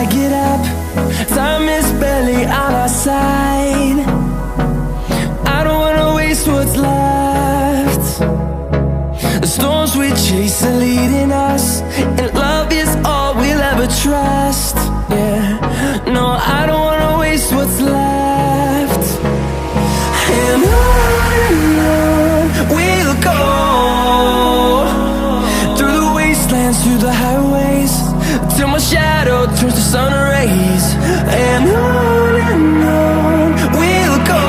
I get up, time is barely on our side. I don't wanna waste what's left. The storms we chase are leading us, and love is all we'll ever trust. Yeah, no, I don't wanna waste what's left. And on we'll go, through the wastelands, through the highways, till my shadow turns to sun rays. And on we'll go,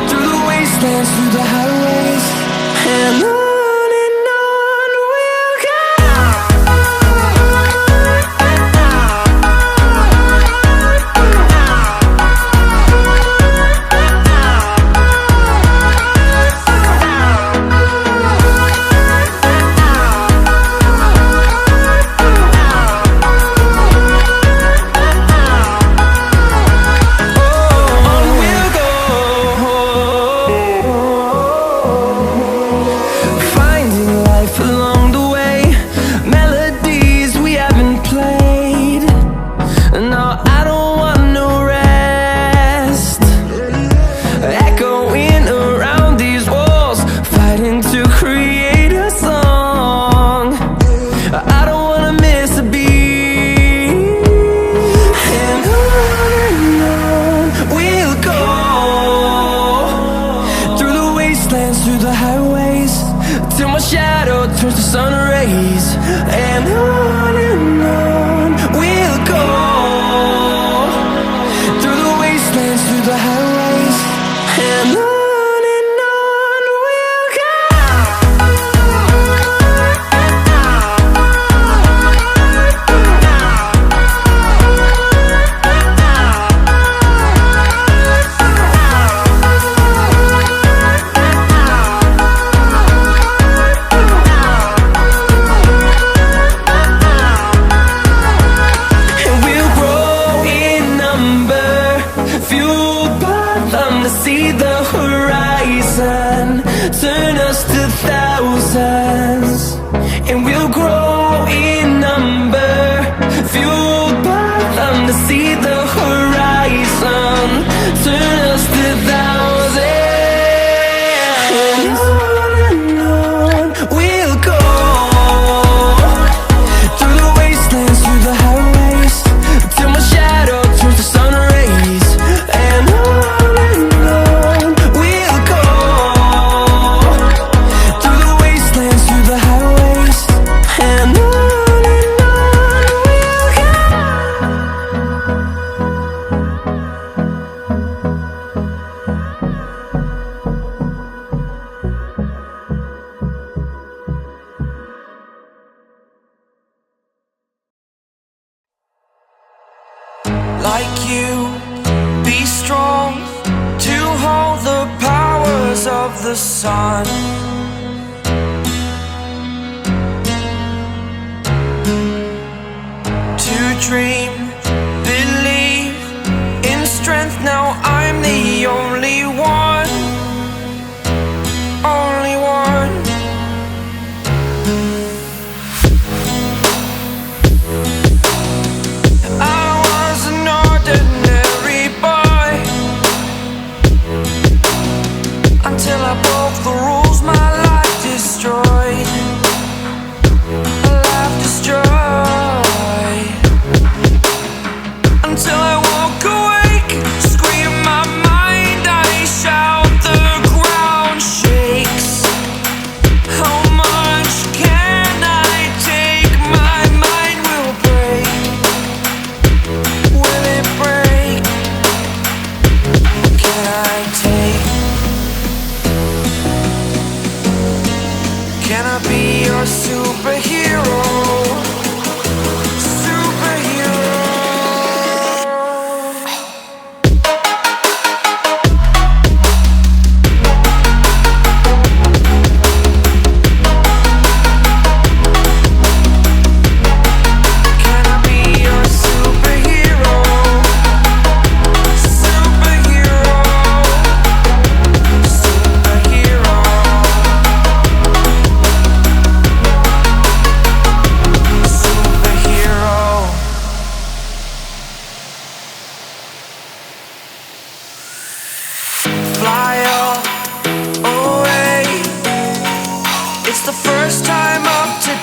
through the wastelands, through the highways, and on we'll go. Through the highways, till my shadow turns to sun rays. And on we'll go, through the wastelands, through the highways, and on we'll go. See the horizon turn us to thousands, and we'll grow in number, fueled by them. To see the horizon turn us to thousands, and on we'll go, through the wastelands, through the highways, till my shadow turns to sun rays. And like you, be strong to hold the powers of the sun. To dream, believe in strength. Now I'm the only one, only one. Until I broke the rules, my life destroyed, life destroyed.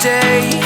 day.